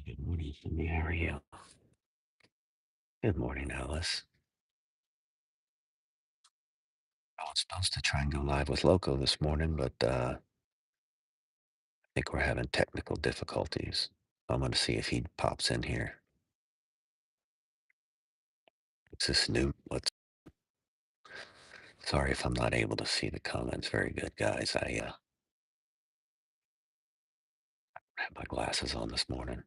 Good morning, Cindy. How are you? Good morning, Alice. I was supposed to try and go live with Loco this morning, but I think we're having technical difficulties. I'm going to see if he pops in here. It's this new. Let's. Sorry if I'm not able to see the comments very good, guys. I had my glasses on this morning.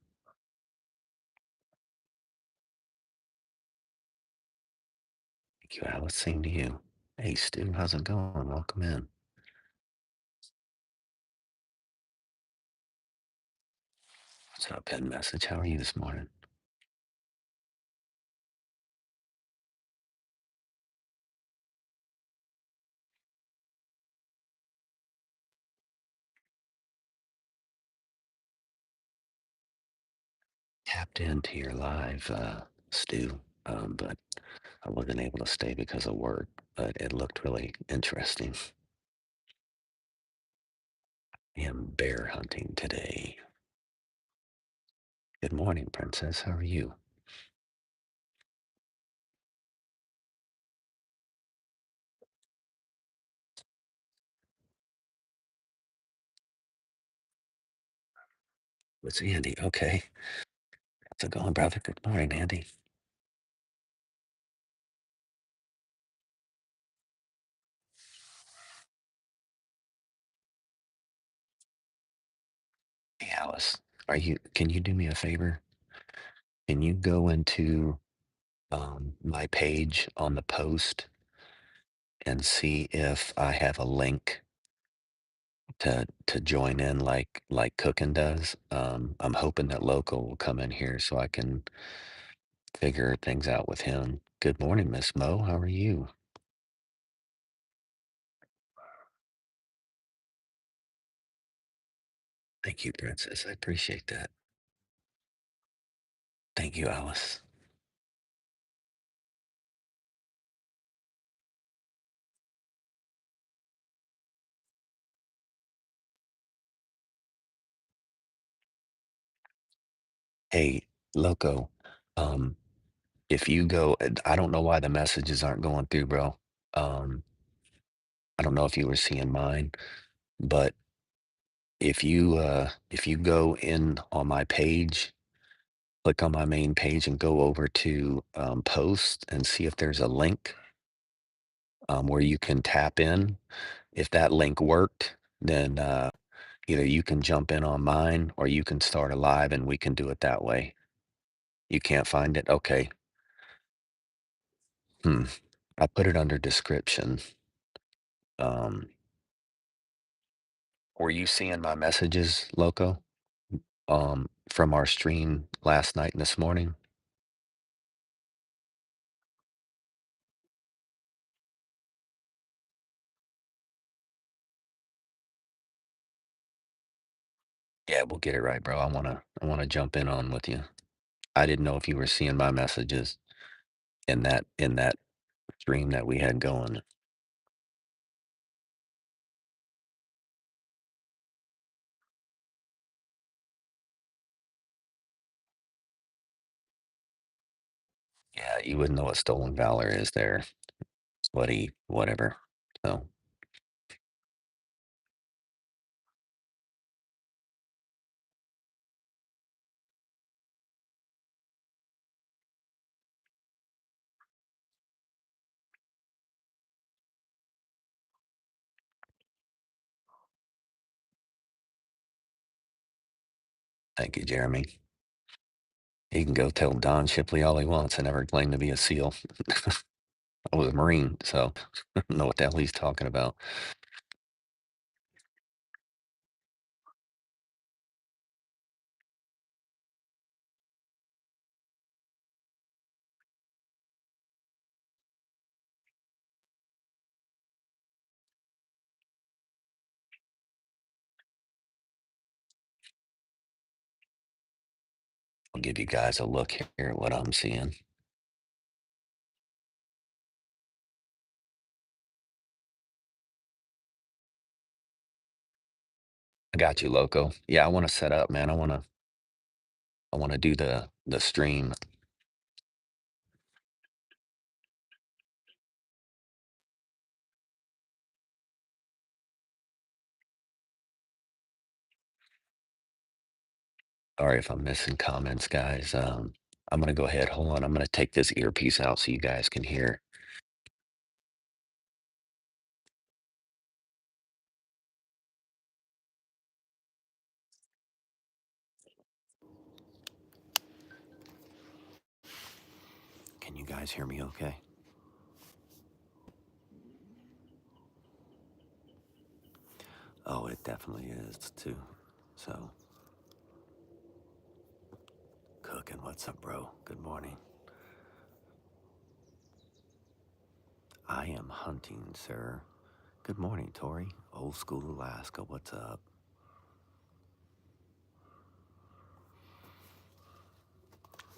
Thank you, Alice. Same to you. Hey, Stu, how's it going? Welcome in. What's up, Pen Message? How are you this morning? Tapped into your live, Stu, but I wasn't able to stay because of work, but it looked really interesting. I am bear hunting today. Good morning, Princess. How are you? It's Andy. Okay. How's it going, brother? Good morning, Andy. Hey, Alice. Can you do me a favor? Can you go into my page on the post and see if I have a link to join in like Cooking does? I'm hoping that Local will come in here so I can figure things out with him. Good morning, Miss Mo. How are you? Thank you, Princess. I appreciate that. Thank you, Alice. Hey, Loco, um, if you go, I don't know why the messages aren't going through, bro. Um, I don't know if you were seeing mine, but if you go in on my page, click on my main page and go over to post and see if there's a link where you can tap in. If that link worked, then either you can jump in on mine or you can start a live and we can do it that way. You can't find it? Okay. Hmm. I put it under description. Um, were you seeing my messages, Loco? From our stream last night and this morning? Yeah, we'll get it right, bro. I wanna jump in on with you. I didn't know if you were seeing my messages in that stream that we had going. Yeah, you wouldn't know what stolen valor is there. Sweaty, whatever. So thank you, Jeremy. He can go tell Don Shipley all he wants. I never claimed to be a SEAL. I was a Marine, so I don't know what the hell he's talking about. I'll give you guys a look here at what I'm seeing. I got you, Loco. Yeah, I want to set up, man. I want to do the stream. Sorry if I'm missing comments, guys. I'm gonna go ahead. Hold on. I'm gonna take this earpiece out so you guys can hear. Can you guys hear me okay? Oh, it definitely is too. So, cooking. What's up, bro? Good morning. I am hunting, sir. Good morning, Tori. Old school Alaska. What's up?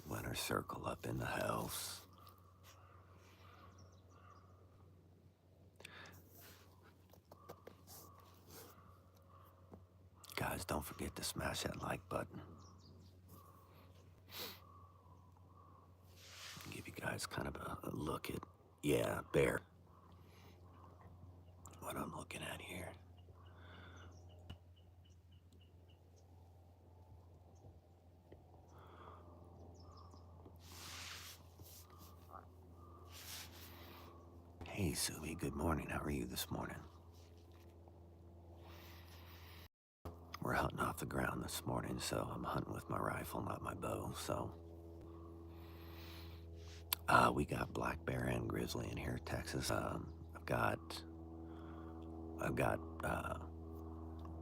Winter circle up in the house. Guys, don't forget to smash that like button. Give you guys kind of a look at, yeah, bear. What I'm looking at here. Hey, Subi, good morning. How are you this morning? We're hunting off the ground this morning, so I'm hunting with my rifle, not my bow. So, we got black bear and grizzly in here, Texas. I've got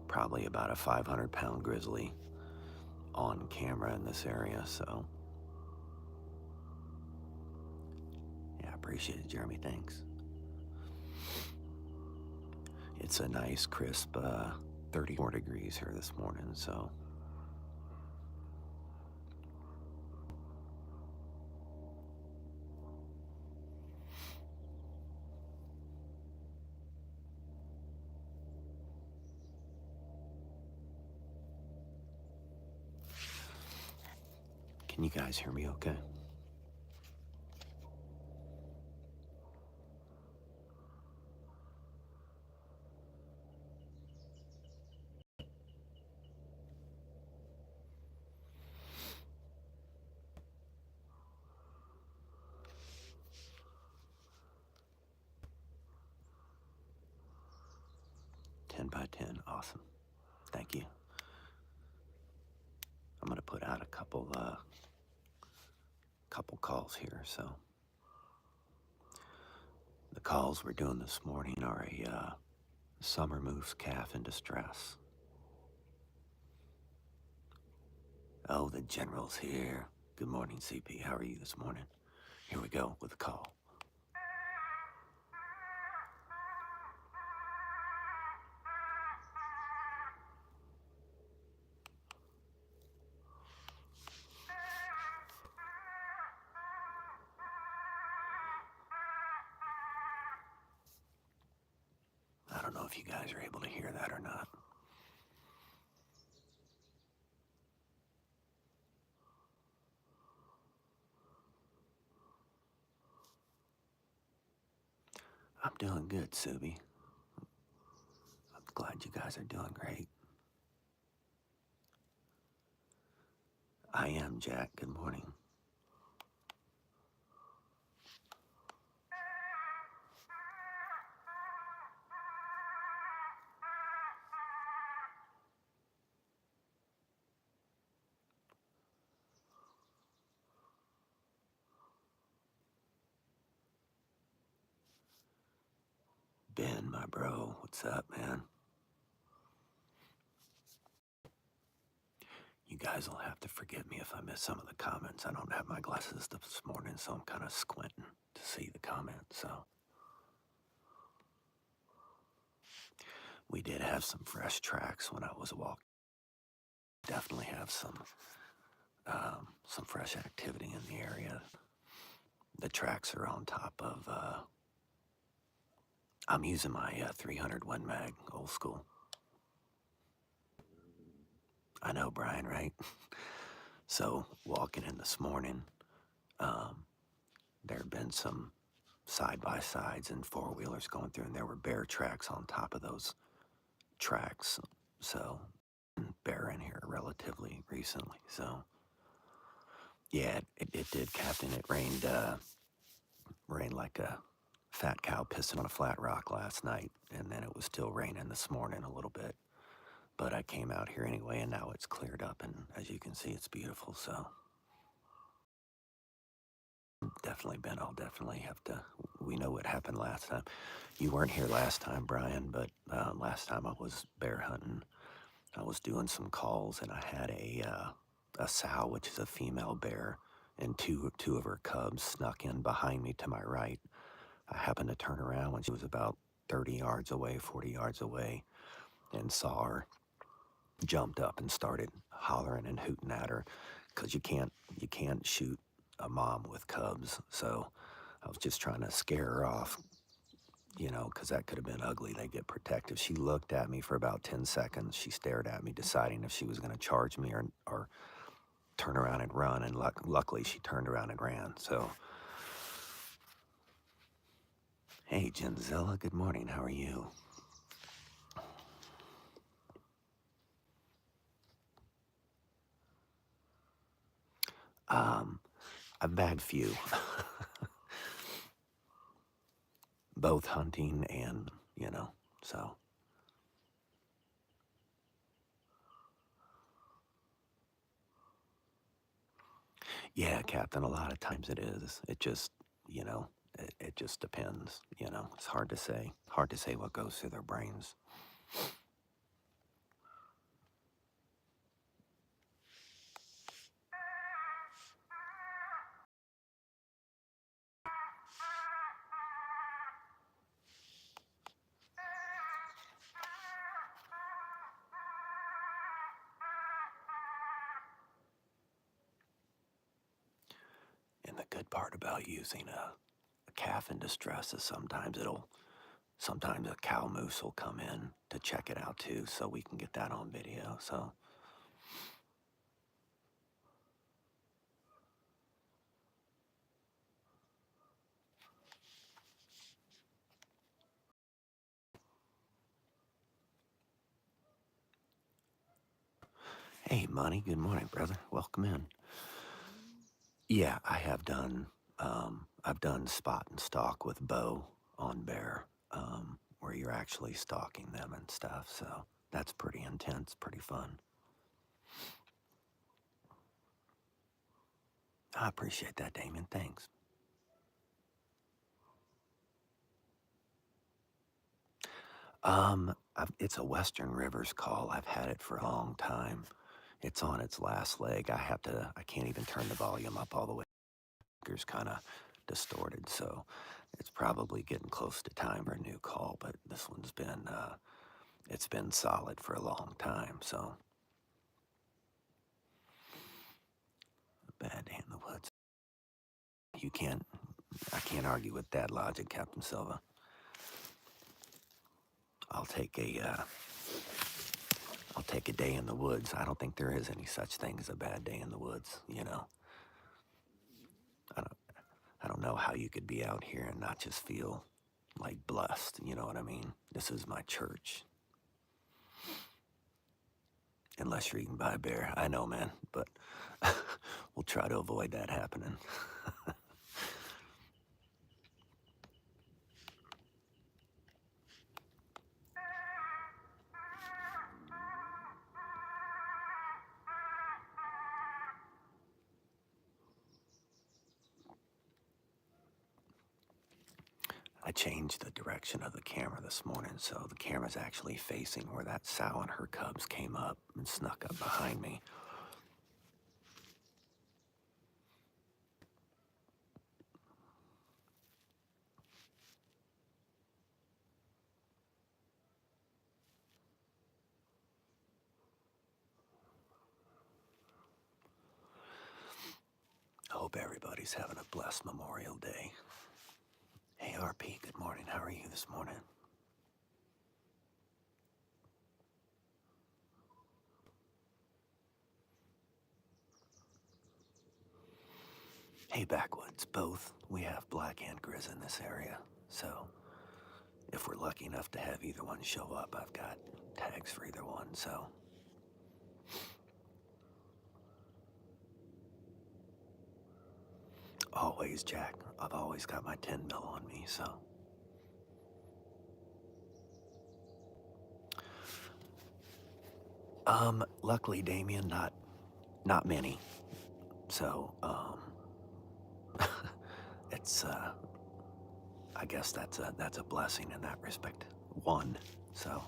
probably about a 500-pound grizzly on camera in this area. So, yeah, I appreciate it, Jeremy. Thanks. It's a nice, crisp 34 degrees here this morning. So, can you guys hear me okay? Ten by 10, awesome. Thank you. I'm gonna put out a couple calls here. So the calls we're doing this morning are a summer moose calf in distress. Oh, the general's here. Good morning, CP. How are you this morning? Here we go with the call. I don't know if you guys are able to hear that or not. I'm doing good, Subi. I'm glad you guys are doing great. I am, Jack. Good morning. Ben, my bro, what's up, man? You guys will have to forgive me if I miss some of the comments. I don't have my glasses this morning, so I'm kind of squinting to see the comments. So we did have some fresh tracks when I was walking. Definitely have some fresh activity in the area. The tracks are on top of. I'm using my 300 Win Mag, old school. I know, Brian, right? So walking in this morning, um, there had been some side by sides and four wheelers going through, and there were bear tracks on top of those tracks. So bear in here relatively recently. So yeah, it did, Captain. It rained like a fat cow pissing on a flat rock last night, and then it was still raining this morning a little bit. But I came out here anyway, and now it's cleared up, and as you can see, it's beautiful. So definitely, Ben, I'll definitely have to. We know what happened last time. You weren't here last time, Brian, but last time I was bear hunting. I was doing some calls, and I had a sow, which is a female bear, and two of her cubs snuck in behind me to my right. I happened to turn around when she was about 30 yards away, 40 yards away, and saw her, jumped up and started hollering and hooting at her, because you can't shoot a mom with cubs. So I was just trying to scare her off, because that could have been ugly. They get protective. She looked at me for about 10 seconds. She stared at me, deciding if she was going to charge me or turn around and run. And luckily, she turned around and ran. So, hey, Genzilla, good morning. How are you? Um, I've bagged few, both hunting and, so. Yeah, Captain, a lot of times it is. It just, it just depends, It's hard to say. Hard to say what goes through their brains. And the good part about using a calf in distress is sometimes a cow moose will come in to check it out too, so we can get that on video. So, hey, Money, good morning, brother. Welcome in. Yeah, I've done spot and stalk with bow on bear, where you're actually stalking them and stuff. So that's pretty intense, pretty fun. I appreciate that, Damon. Thanks. It's a Western Rivers call. I've had it for a long time. It's on its last leg. I can't even turn the volume up all the way. Speaker's kind of distorted, so it's probably getting close to time for a new call, but this one's it's been solid for a long time, so. Bad day in the woods. You can't, I can't argue with that logic, Captain Silva. I'll take a, uh, I'll take a day in the woods. I don't think there is any such thing as a bad day in the woods. I don't, I don't know how you could be out here and not just feel like blessed. You know what I mean? This is my church. Unless you're eaten by a bear. I know, man, but we'll try to avoid that happening. I changed the direction of the camera this morning, so the camera's actually facing where that sow and her cubs came up and snuck up behind me. I hope everybody's having a blessed Memorial Day. Hey, RP, good morning. How are you this morning? Hey, Backwoods, both. We have black and grizz in this area, so if we're lucky enough to have either one show up, I've got tags for either one, so. Always, Jack. I've always got my 10 mil on me, so. Luckily, Damien, not many. So, it's, I guess that's a blessing in that respect. One, so.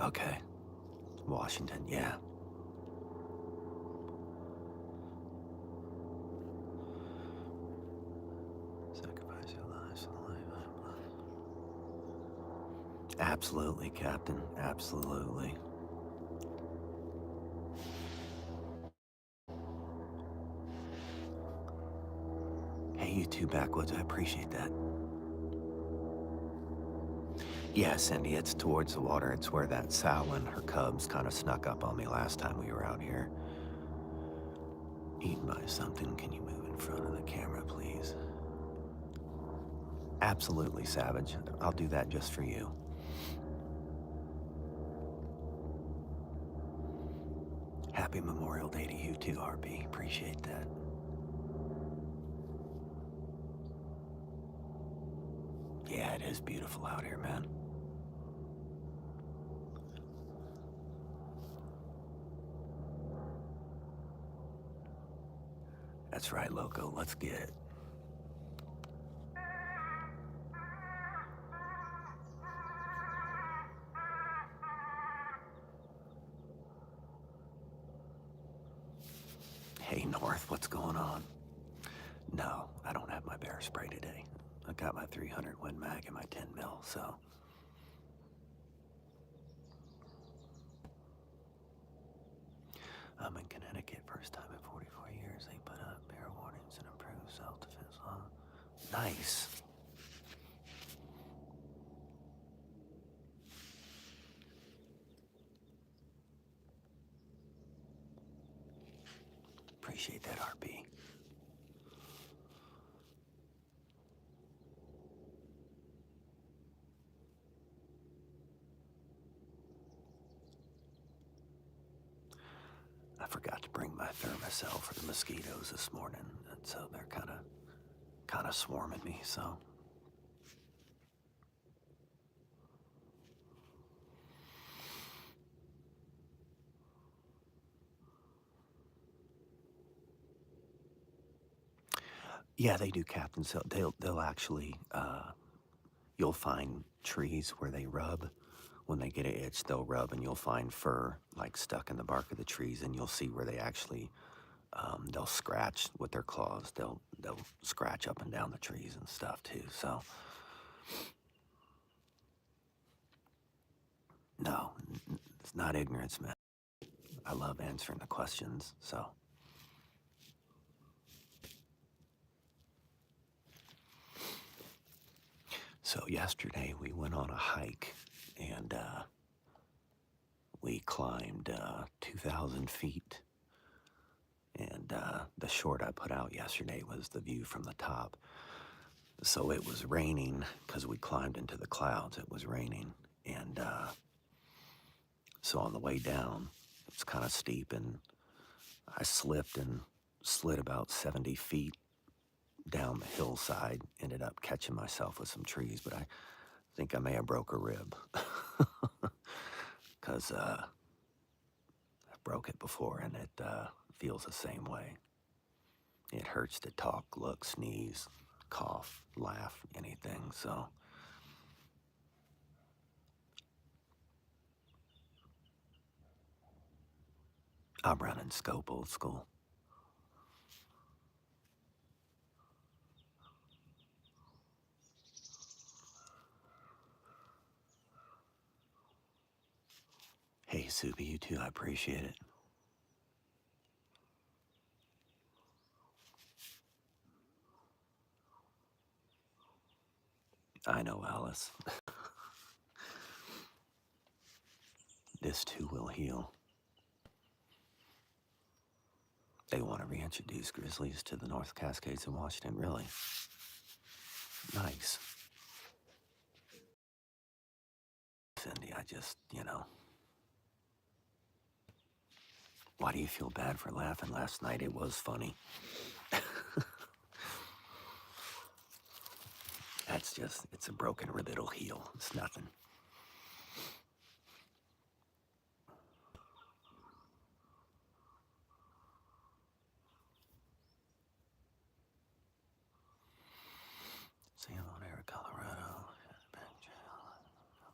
Okay. Washington, yeah. Sacrifice your lives for the life I love. Absolutely, Captain. Absolutely. Hey, you two, Backwoods. I appreciate that. Yeah, Cindy, it's towards the water. It's where that sow and her cubs kind of snuck up on me last time we were out here. Eaten by something. Can you move in front of the camera, please? Absolutely, Savage. I'll do that just for you. Happy Memorial Day to you too, RP. Appreciate that. Yeah, it is beautiful out here, man. That's right, Loco. Let's get it. Hey, North, what's going on? No, I don't have my bear spray today. I got my 300 Win Mag and my 10 mil, so. I'm in Connecticut, first time in 44 years. They put up bear warnings and improved self-defense law. Nice. Appreciate that, RP. I forgot to bring my Thermacell for the mosquitoes this morning, and so they're kind of swarming me, so. Yeah, they do, Captain. So they'll actually, you'll find trees where they rub. When they get an itch, they'll rub, and you'll find fur like stuck in the bark of the trees, and you'll see where they actually, they'll scratch with their claws. They'll scratch up and down the trees and stuff too. So no, it's not ignorance, man. I love answering the questions. So yesterday we went on a hike, and we climbed 2,000 feet. And the short I put out yesterday was the view from the top. So it was raining because we climbed into the clouds. It was raining. And so on the way down, it's kind of steep, and I slipped and slid about 70 feet down the hillside. Ended up catching myself with some trees, but I think I may have broke a rib because I broke it before, and it feels the same way. It hurts to talk, look, sneeze, cough, laugh, anything, so. I'm running scope old school. Hey, Subi, you too, I appreciate it. I know, Alice. This too will heal. They want to reintroduce grizzlies to the North Cascades in Washington. Really? Nice. Cindy, I just, why do you feel bad for laughing last night? It was funny. That's just, it's a broken rib, it'll heal. It's nothing. San Juan, Colorado.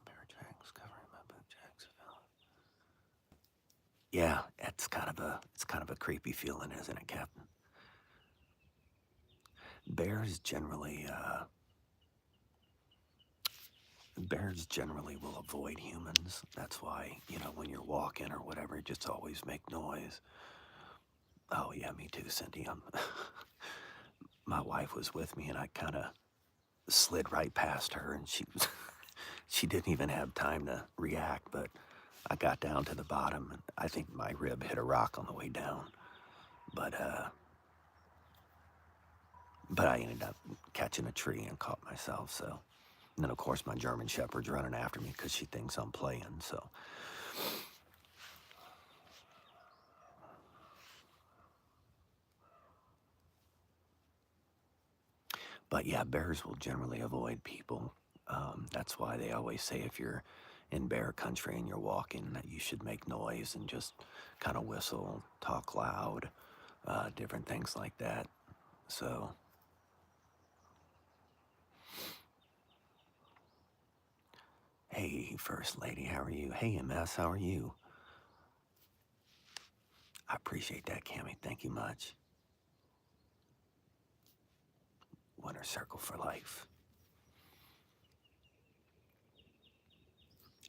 Bear tracks covering my boot jacks. Yeah, it's kind of a creepy feeling, isn't it, Captain? Bears generally, uh, bears generally will avoid humans. That's why, when you're walking or whatever, just always make noise. Oh yeah, me too, Cindy. My wife was with me, and I kind of slid right past her, and she didn't even have time to react. But I got down to the bottom, and I think my rib hit a rock on the way down. But I ended up catching a tree and caught myself. So, and then of course my German Shepherd's running after me because she thinks I'm playing. So, but yeah, bears will generally avoid people. That's why they always say if you're in bear country and you're walking, that you should make noise and just kind of whistle, talk loud, different things like that. So, hey, First Lady, how are you? Hey, MS, how are you? I appreciate that, Cammy. Thank you much. Winner Circle for life.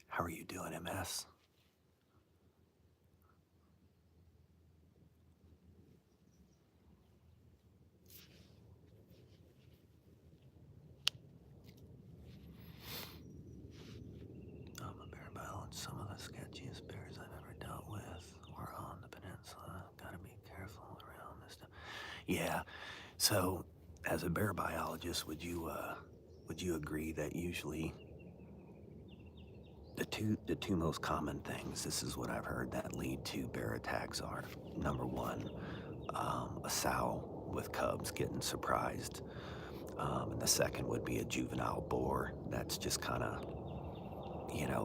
How are you doing, MS? I'm a bear battle, and some of the sketchiest bears I've ever dealt with were on the peninsula. Gotta be careful around this stuff. Yeah. So, as a bear biologist, would you agree that usually the two most common things, this is what I've heard, that lead to bear attacks are, number one, a sow with cubs getting surprised, and the second would be a juvenile boar. That's just kind of,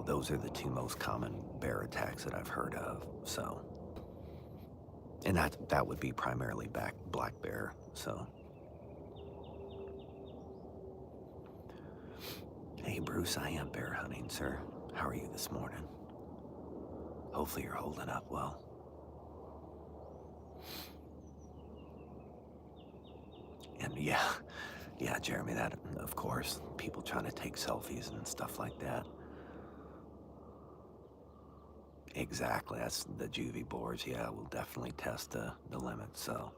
those are the two most common bear attacks that I've heard of. So, and that would be primarily black bear. So, hey Bruce, I am bear hunting, sir. How are you this morning? Hopefully you're holding up well. And yeah, Jeremy, that, of course, people trying to take selfies and stuff like that. Exactly, that's the juvie boars. Yeah, we'll definitely test the limits. So,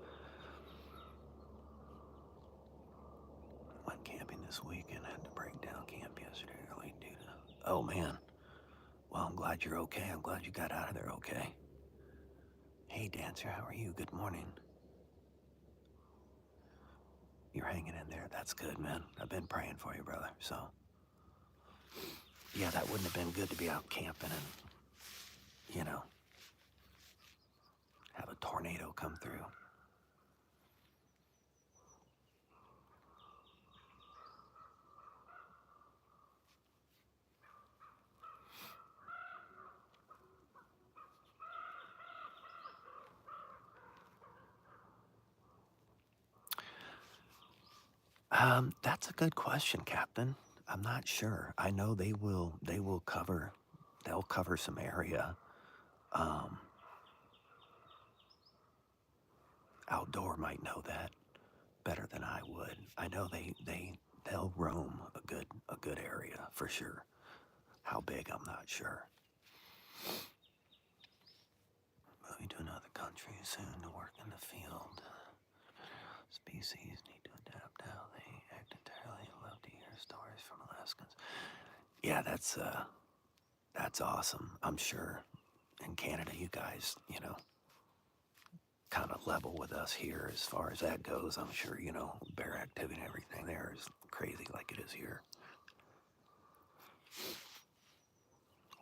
went camping this weekend. Had to break down camp yesterday early due to. Oh man. Well, I'm glad you're okay. I'm glad you got out of there okay. Hey, Dancer, how are you? Good morning. You're hanging in there. That's good, man. I've been praying for you, brother. So, yeah, that wouldn't have been good to be out camping and, have a tornado come through. That's a good question, Captain. I'm not sure. I know they'll cover some area. Um, Outdoor might know that better than I would. I know they'll roam a good area for sure. How big, I'm not sure. Moving to another country soon to work in the field. Species need to adapt how they act entirely. Love to hear stories from Alaskans. Yeah, that's awesome. I'm sure in Canada, you guys, kind of level with us here as far as that goes. I'm sure, bear activity and everything there is crazy like it is here.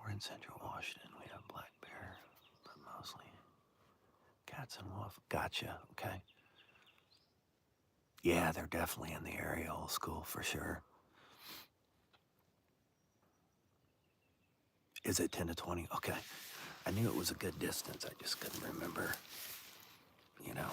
We're in central Washington. We have black bear, but mostly cats and wolf. Gotcha. Okay. Yeah, they're definitely in the area, old school for sure. Is it 10 to 20? Okay. I knew it was a good distance. I just couldn't remember, you know.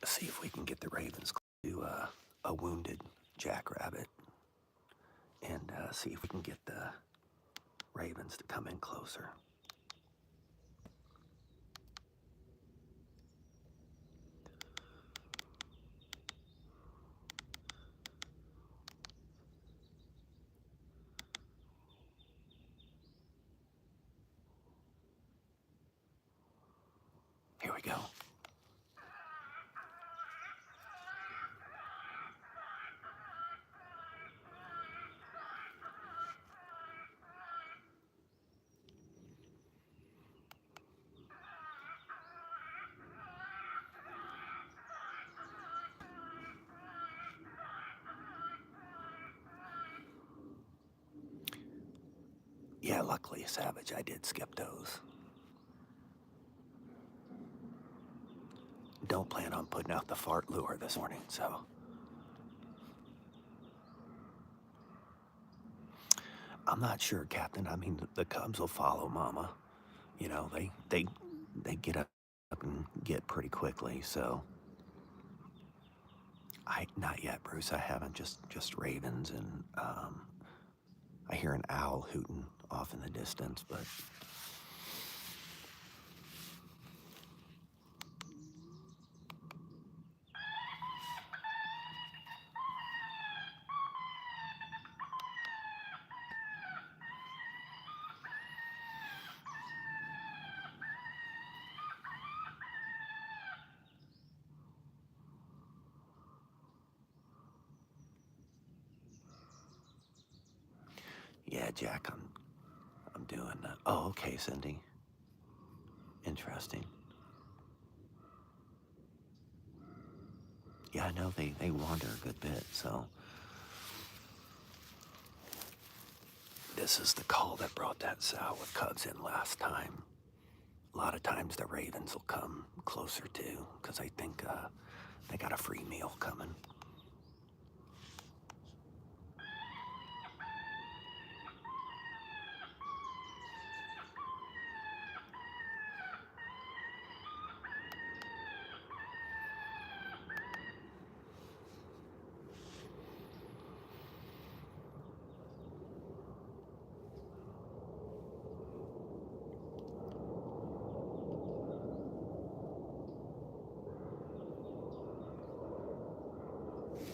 See if we can get the Ravens to a wounded jackrabbit and see if we can get the Ravens to come in closer. Here we go. Yeah, luckily, Savage, I did skip those. Don't plan on putting out the fart lure this morning, so. I'm not sure, Captain. I mean, the Cubs will follow Mama. They get up and get pretty quickly, so. Not yet, Bruce. I haven't. Just ravens, and I hear an owl hooting off in the distance, but yeah, Jack, I'm doing that. Oh, okay, Cindy. Interesting. Yeah, I know they wander a good bit, so this is the call that brought that sow with Cubs in last time. A lot of times the Ravens will come closer too, because I think they got a free meal coming.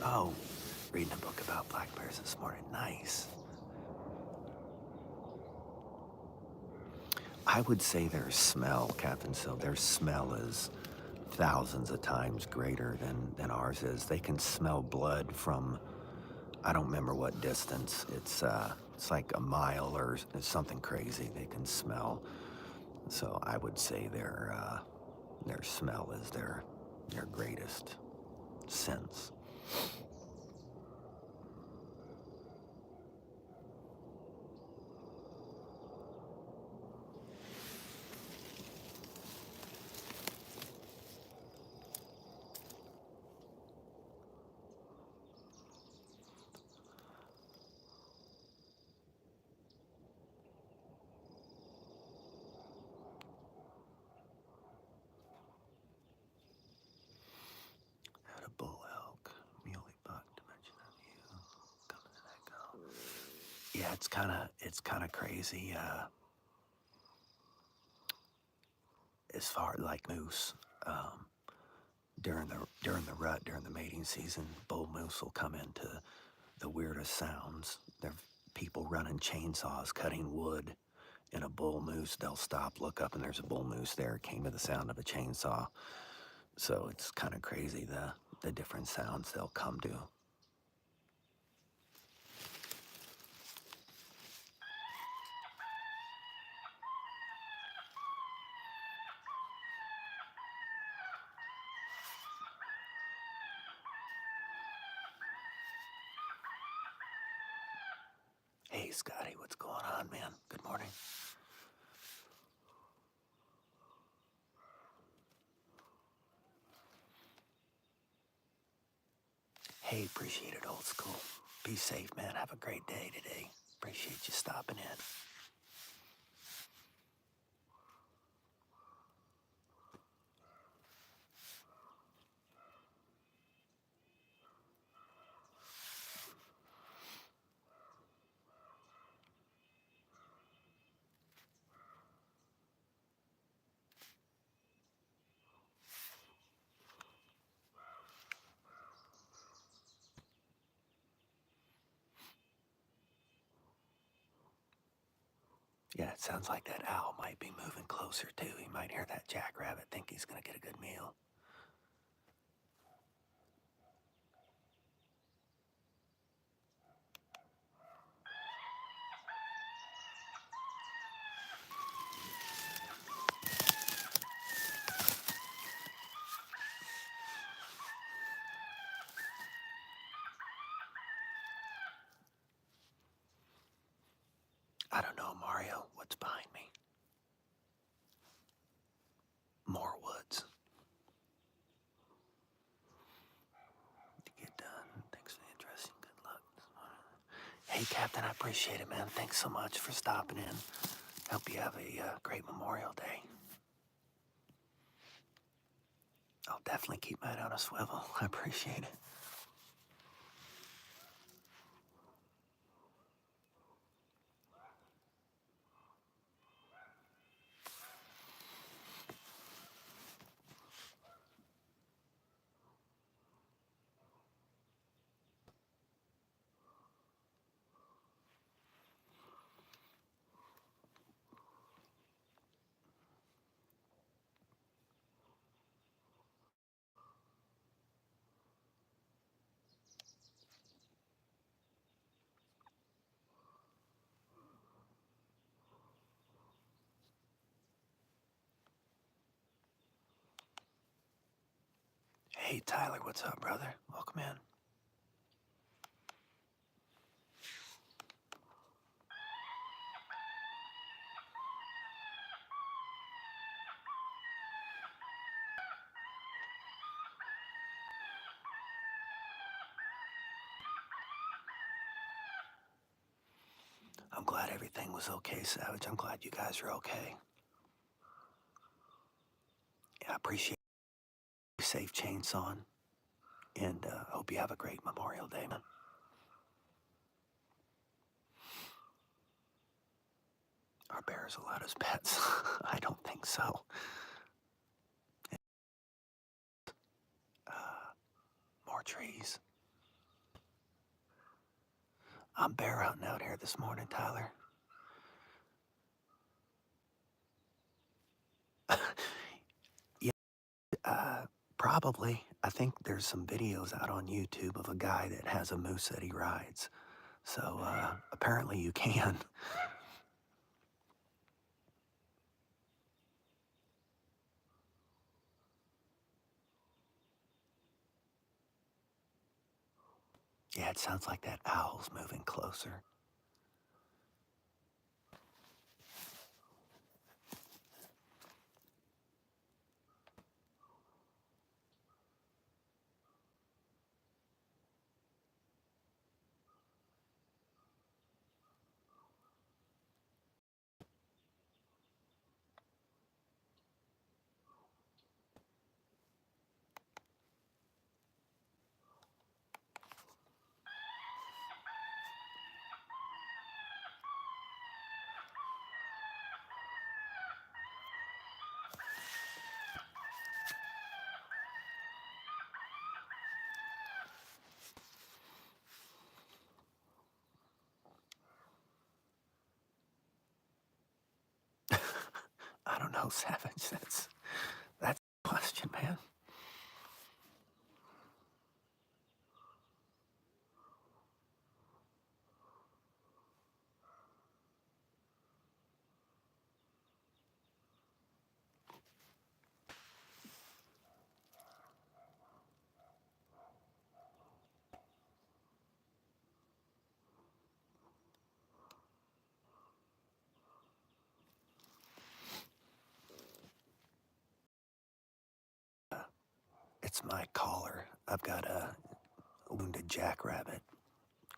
Oh, reading a book about black bears this morning. Nice. I would say their smell, Captain, so their smell is thousands of times greater than ours is. They can smell blood from, I don't remember what distance. It's like a mile or something crazy they can smell. So I would say their smell is their greatest sense. Had a bull elk, muley buck, dimension of you, coming to that go. Yeah, it's kind of crazy. As far like moose, um, during the mating season, bull moose will come into the weirdest sounds. There are people running chainsaws, cutting wood, and a bull moose. They'll stop, look up, and there's a bull moose there. It came to the sound of a chainsaw. So it's kind of crazy the different sounds they'll come to. Hey, Scotty, what's going on, man? Good morning. Hey, appreciate it, old school. Be safe, man. Have a great day today. Appreciate you stopping in. Yeah, it sounds like that owl might be moving closer, too. He might hear that jackrabbit, think he's going to get a good meal. I don't know, Mario. What's behind me? More woods. To get done. Thanks for the interesting. Good luck. Hey, Captain, I appreciate it, man. Thanks so much for stopping in. Hope you have a great Memorial Day. I'll definitely keep my head on a swivel. I appreciate it. Hey, Tyler, what's up, brother? Welcome in. I'm glad everything was okay, Savage. I'm glad you guys are okay. Yeah, I appreciate you. Safe chainsawing. And hope you have a great Memorial Day, man. Are bears allowed as pets? I don't think so. More trees. I'm bear hunting out here this morning, Tyler. Yeah, probably. I think there's some videos out on YouTube of a guy that has a moose that he rides. So apparently you can. Yeah, it sounds like that owl's moving closer. No, Savage. That's a question, man. It's my caller. I've got a wounded jackrabbit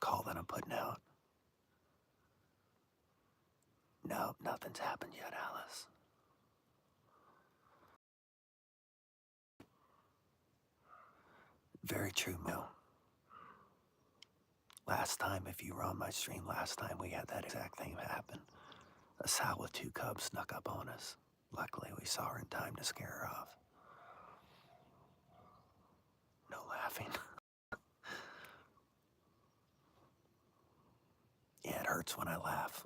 call that I'm putting out. No, nothing's happened yet, Alice. Very true, Mo. Last time, if you were on my stream last time, we had that exact thing happen. A sow with 2 cubs snuck up on us. Luckily, we saw her in time to scare her off. No laughing. Yeah, it hurts when I laugh.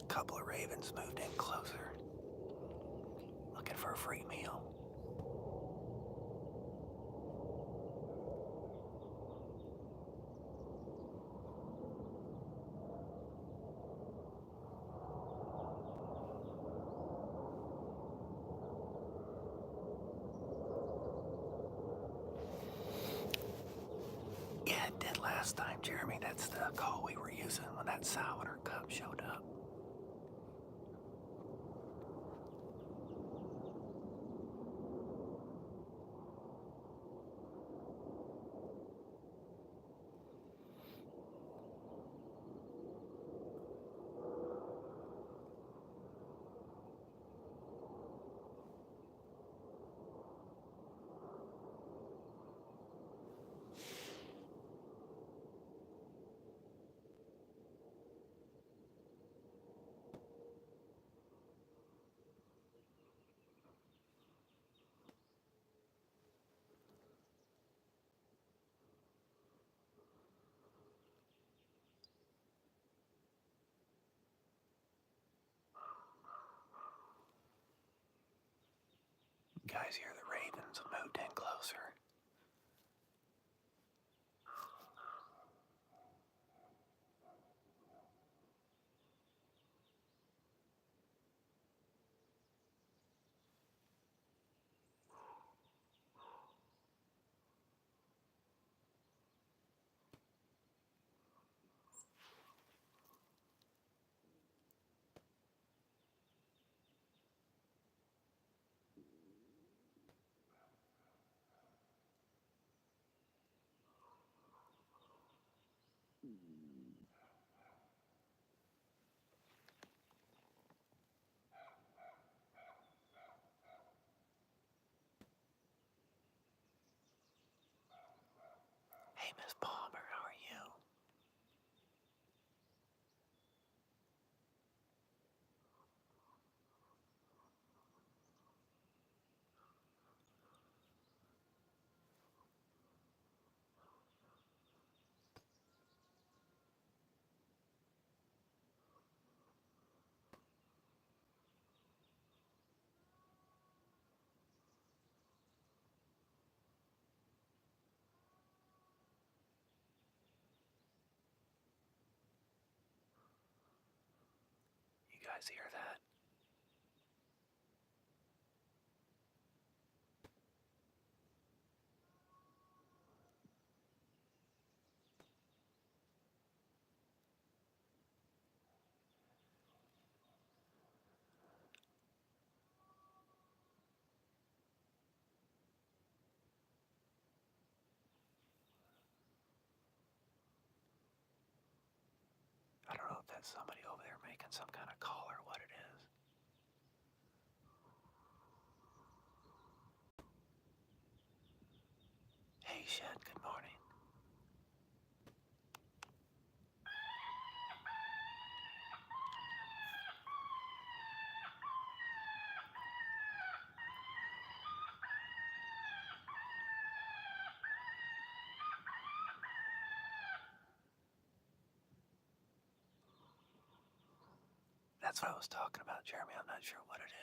A couple of ravens moved in closer, looking for a free meal. Yeah, it did last time, Jeremy. That's the call we were using when that sow and her cub showed up. You guys hear the ravens moved in closer. Hey, Miss Palmer, how are you? You guys hear that? that somebody over there making some kind of call or what it is. Hey, Shed, good morning. That's what I was talking about, Jeremy. I'm not sure what it is.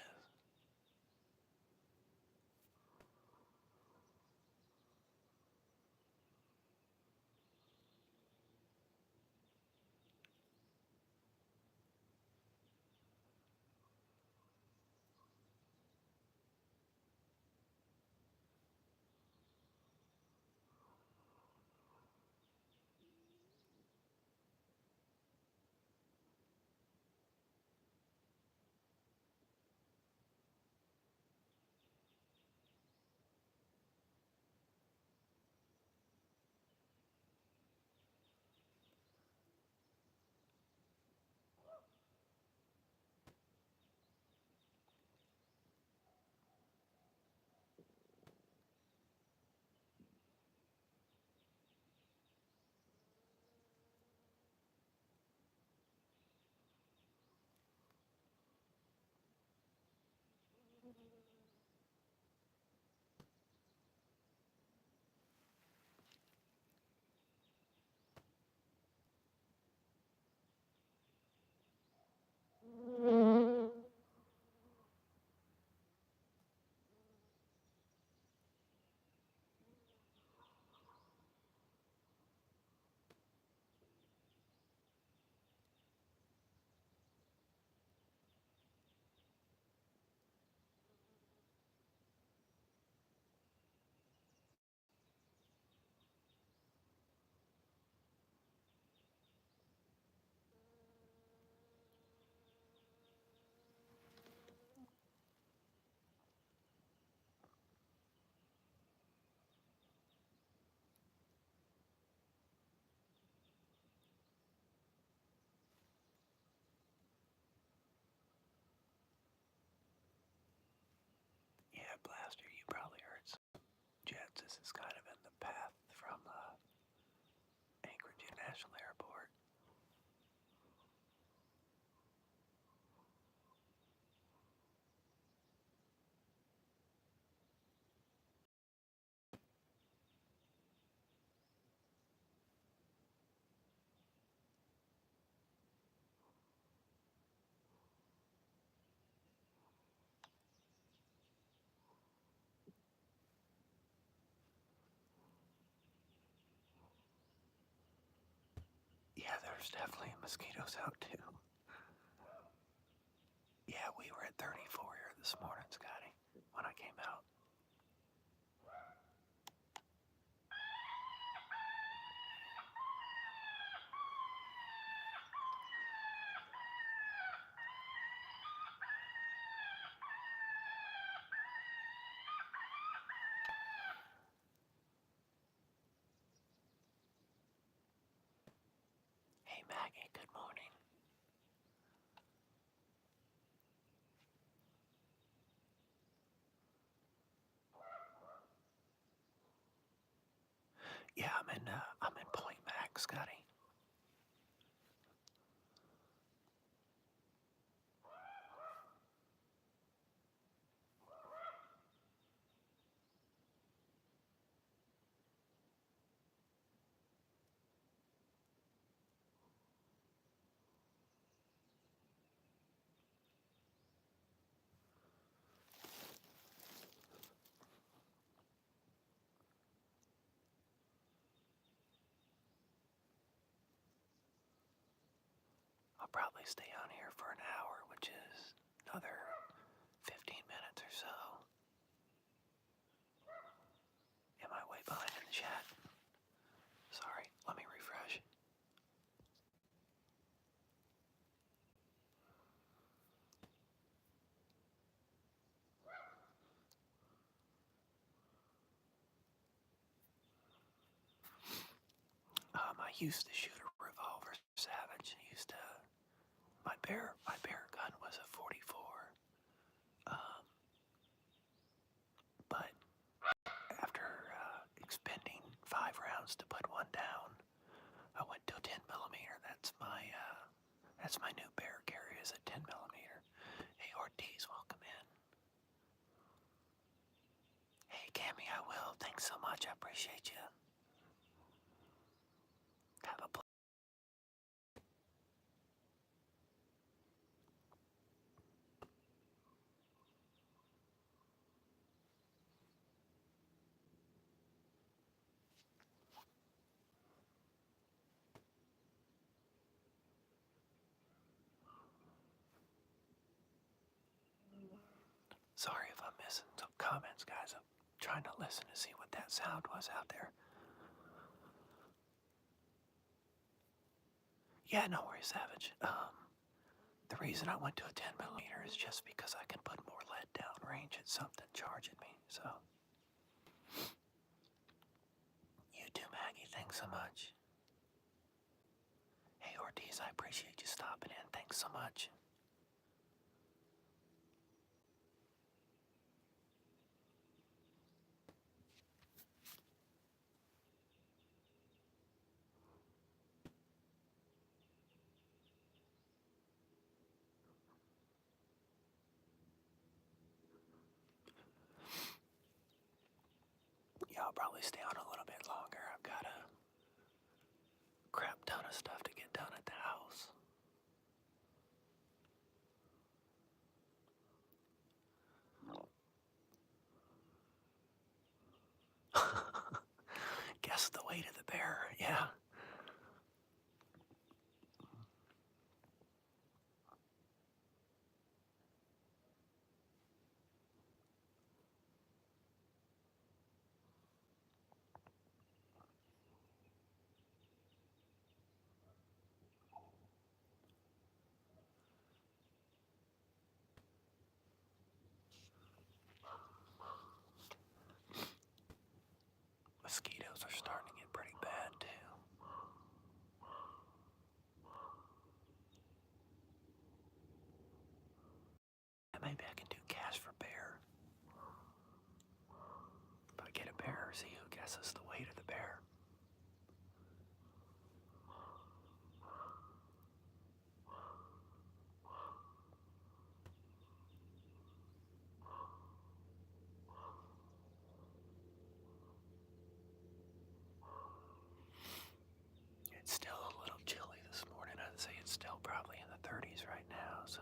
Yeah, Blaster, you probably heard some jets. This is kind of in the path from Anchorage International Airport. Yeah, there's definitely mosquitoes out too. Yeah, we were at 34 here this morning, Scotty, when I came out. Hey, Maggie, good morning. Yeah, I'm in Point Mac, Scotty. I'll probably stay on here for an hour, which is another 15 minutes or so. Am I way behind in the chat? Sorry, let me refresh. I used to shoot a revolver Savage. I used to My bear gun was a 44. Um, but after expending 5 rounds to put one down, I went to a 10 millimeter. That's my new bear carry is a 10 millimeter. Hey Ortiz, welcome in. Hey Cammy, I will. Thanks so much. I appreciate you. Have a Sorry if I'm missing some comments, guys. I'm trying to listen to see what that sound was out there. Yeah, no worries, Savage. The reason I went to a 10 millimeter is just because I can put more lead down range at something charging me. So, you too, Maggie. Thanks so much. Hey Ortiz, I appreciate you stopping in. Thanks so much. Yeah, I'll probably stay on a little bit longer. I've got a crap ton of stuff to get done at the house. Guess the weight of the bear, yeah. Mosquitoes are starting to get pretty bad too. And maybe I can do cash for bear. If I get a bear, see who guesses the weight of the bear. It's still a little chilly this morning. I'd say it's still probably in the 30s right now, so.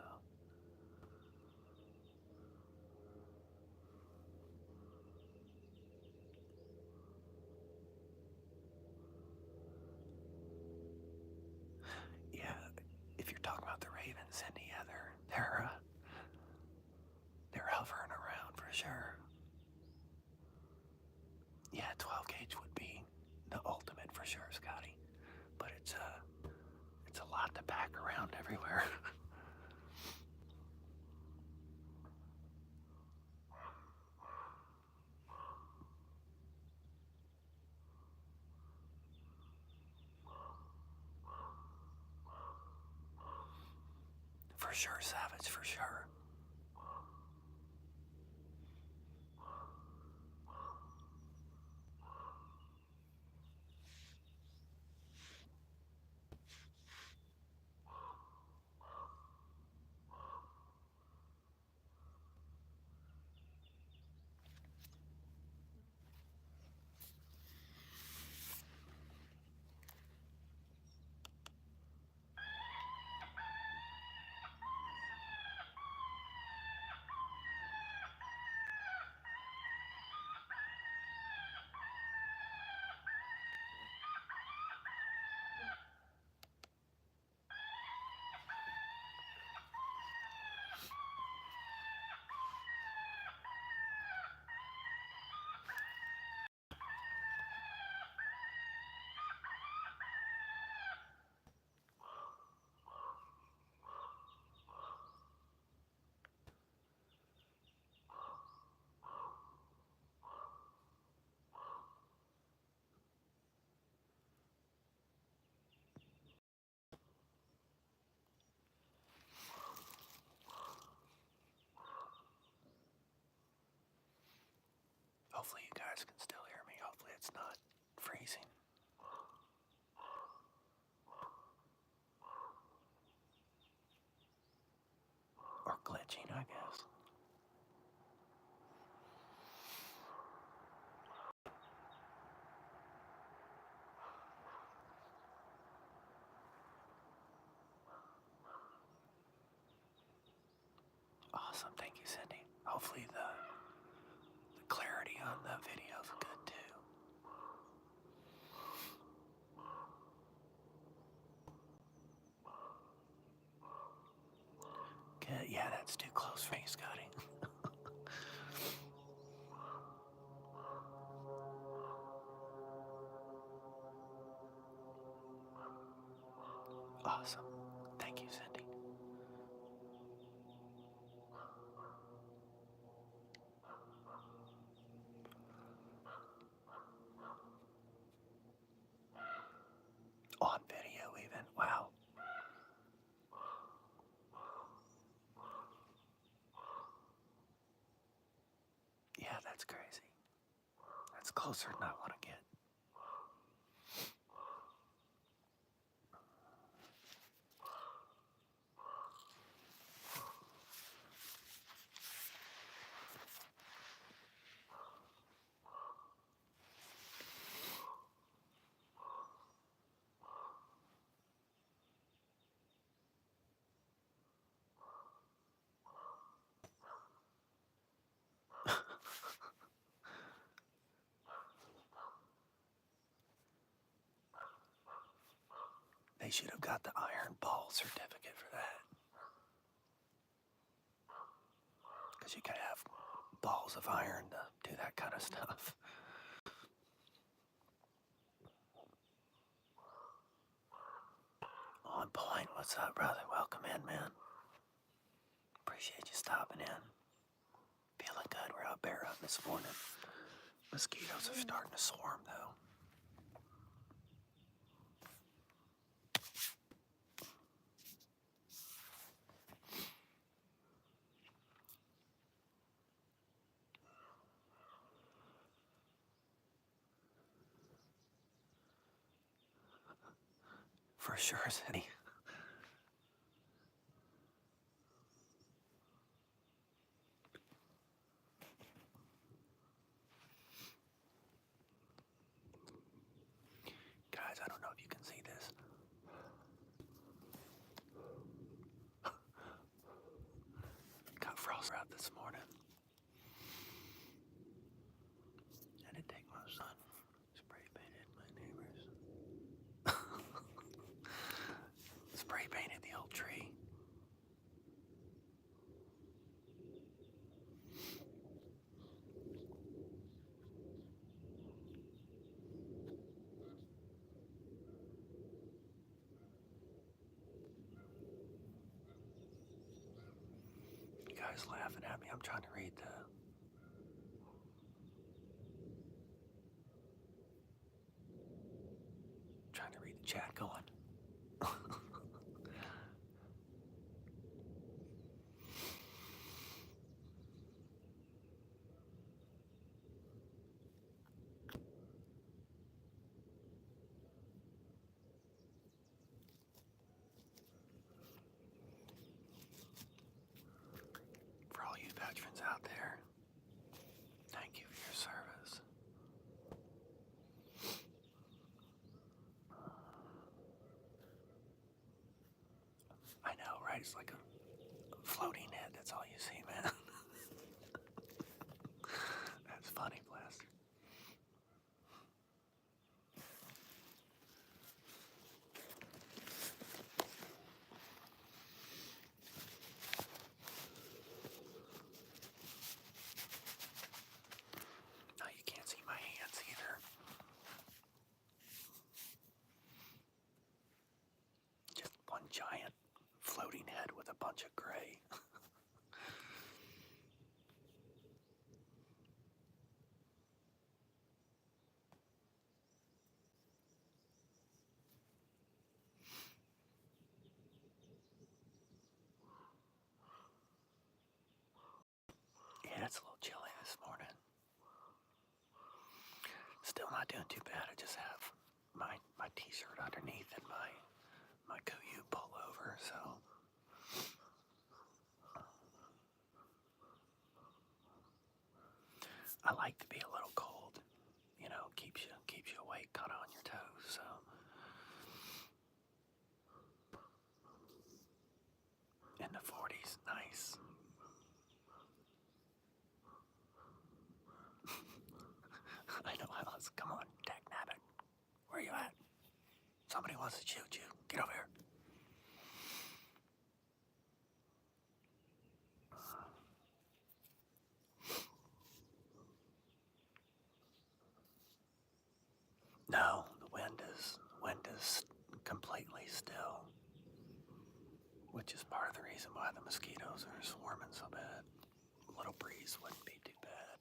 Yeah, if you're talking about the Ravens, Cindy, yeah, they're hovering around for sure. Yeah, 12 gauge would be the ultimate for sure, Scotty. But it's a lot to pack around everywhere. For sure, Savage, for sure. guys can still hear me. Hopefully it's not freezing. Or glitching, I guess. Awesome, thank you, Cindy. Hopefully the clarity on the video's good too. Good, yeah, that's too close for me, Scotty. Awesome, thank you, Cindy. On video even, wow. Yeah, that's crazy. That's closer than I want to get. They should have got the iron ball certificate for that. Because you could have balls of iron to do that kind of stuff. On point, what's up, brother? Welcome in, man. Appreciate you stopping in. Feeling good. We're out bear hunting this morning. Mosquitoes are starting to swarm, though. For sure, City. Guys, I don't know if you can see this. Got frost out this morning. I didn't take my son. Spray painted my neighbors. Spray painted the old tree. You guys laughing at me. I'm trying to read the chat going. For all you veterans out there, thank you for your service. I know, right? It's like a floating head. That's all you see, man. That's funny, bless. No, you can't see my hands either. Just one giant floating head with a bunch of gray. Yeah, it's a little chilly this morning. not doing too bad. I just have my t-shirt underneath and my Kuiu pullover, so I like to be a little cold. You know, keeps you awake, kind of on your toes. So in the 40s, nice. I know how it's. Come on, Dak Nabbit, where you at? Somebody wants to shoot you. Get over here. No, the wind is completely still, which is part of the reason why the mosquitoes are swarming so bad. A little breeze wouldn't be too bad,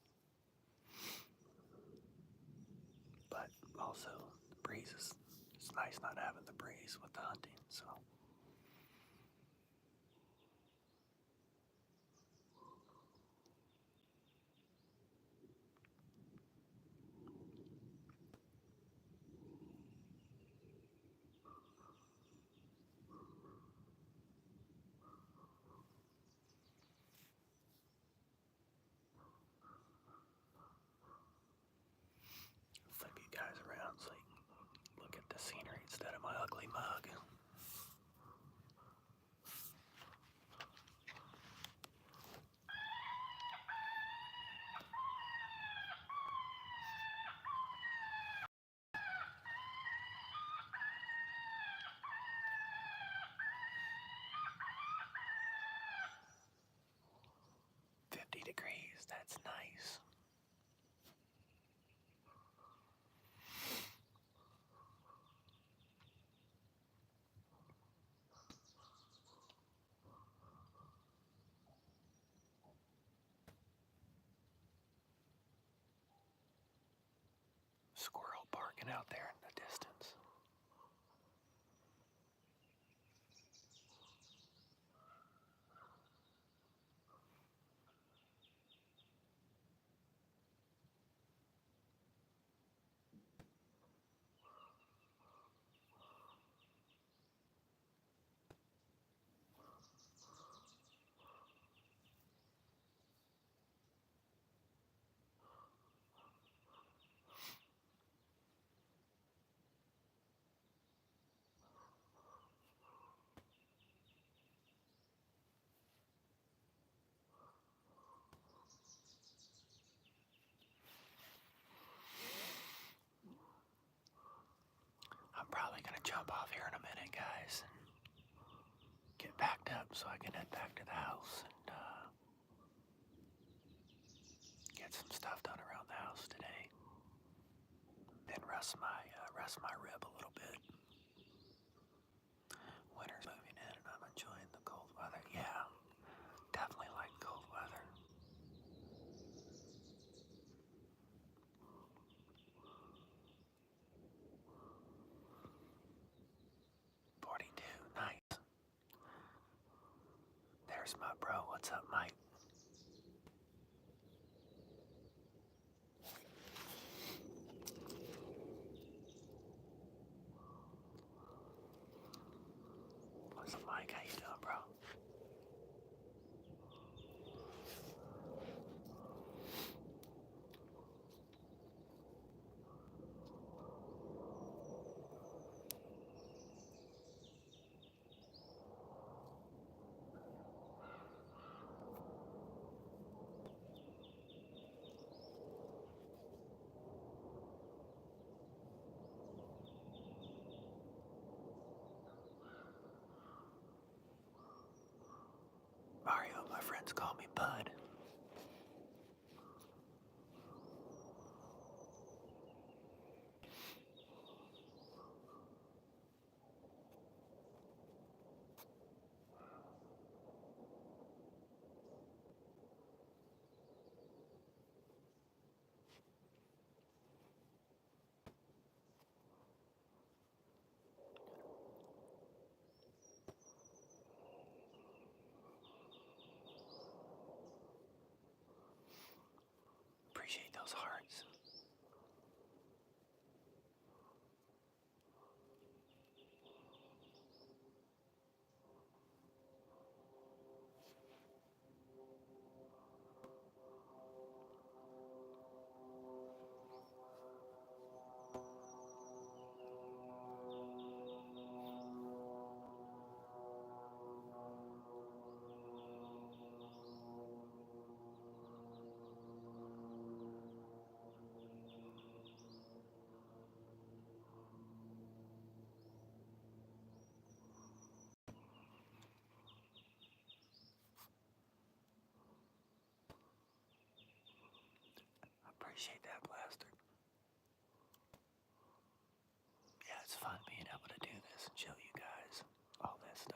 but also the breeze is. It's nice not having the breeze with the hunting. So flip you guys around so you can look at the scenery instead of my ugly mug. 50 degrees, that's nice. Squirrel barking out there in the distance. I'm probably gonna jump off here in a minute, guys, and get packed up so I can head back to the house and get some stuff done around the house today. Then rest my rib a little bit. Winter's moving in and I'm enjoying the cold weather. Yeah, definitely like cold weather. 42, nice. There's my bro. What's up, Mike? What's up, Mike? How you doing, bro? Mario, my friends call me Bud. this and show you guys all that stuff.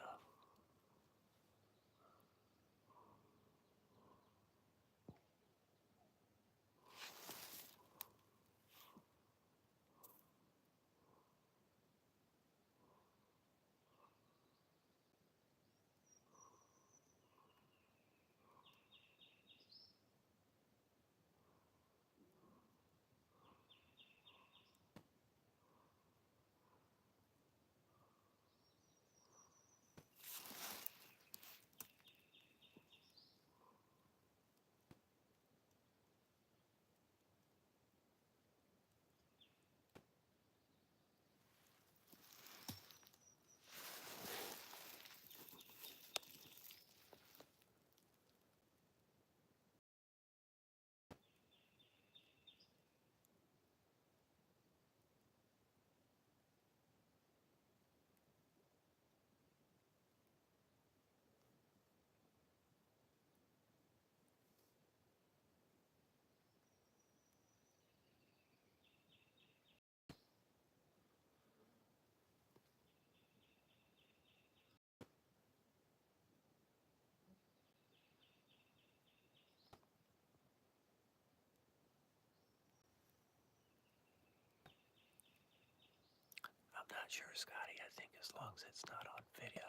I'm not sure, Scotty. I think as long as it's not on video.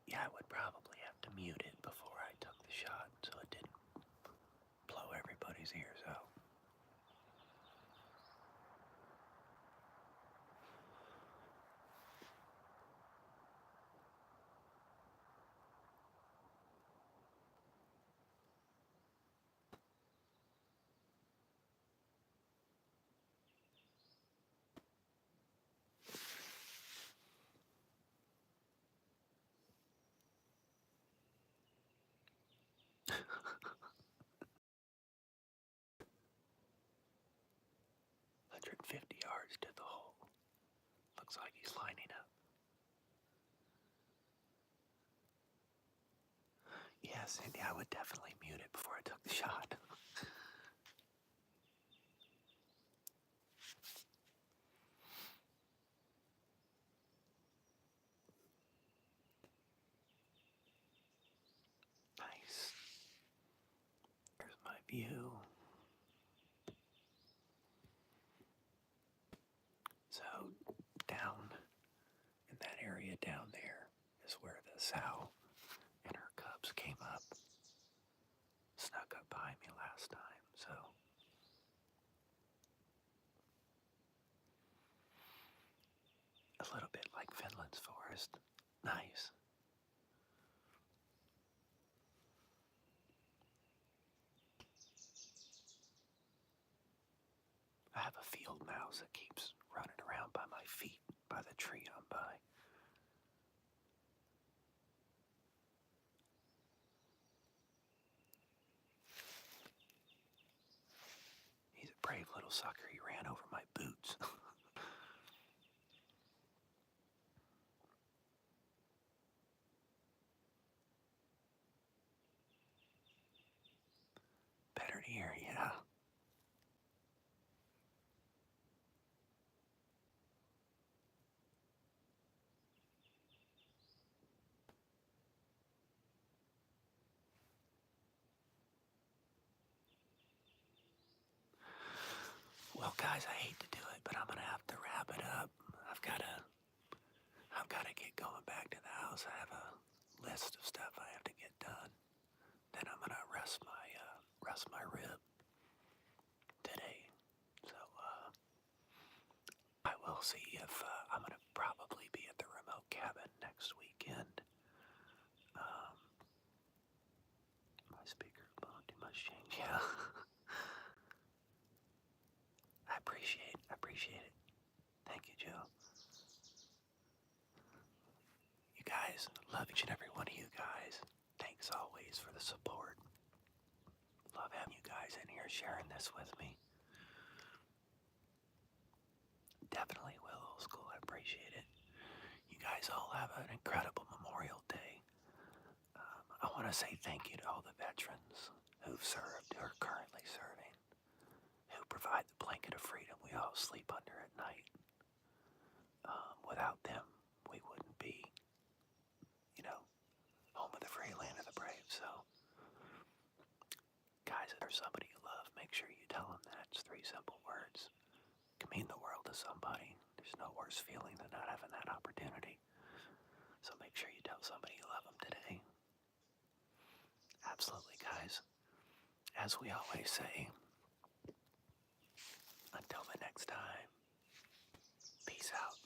Yeah, I would probably have to mute it before I took the shot so it didn't blow everybody's ears out. $150 to the hole. Looks like he's lining up. Yeah, Cindy, I would definitely mute it before I took the shot. Nice. There's my view. So, down in that area down there is where the sow and her cubs came up. Snuck up behind me last time, so. A little bit like Finland's forest. Nice. I have a field mouse that keeps running around by my feet, by the tree I'm by. He's a brave little sucker. He ran over my boots. Better to hear, yeah. Well, guys, I hate to do it, but I'm gonna have to wrap it up. I've gotta get going back to the house. I have a list of stuff I have to get done. Then I'm gonna rest my rib today. So I will see if I'm gonna probably be at the remote cabin next weekend. My speaker's blowing too much change. Yeah. I appreciate it. Thank you, Joe. You guys, love each and every one of you guys. Thanks always for the support. Love having you guys in here sharing this with me. Definitely will, old school. I appreciate it. You guys all have an incredible Memorial Day. I want to say thank you to all the veterans who've served, who are currently serving, who provide the blanket of freedom we all sleep under at night. Without them, we wouldn't be, home of the free, land of the brave. So, guys, if there's somebody you love, make sure you tell them that. It's 3 simple words. It can mean the world to somebody. There's no worse feeling than not having that opportunity. So make sure you tell somebody you love them today. Absolutely, guys. As we always say, until the next time, peace out.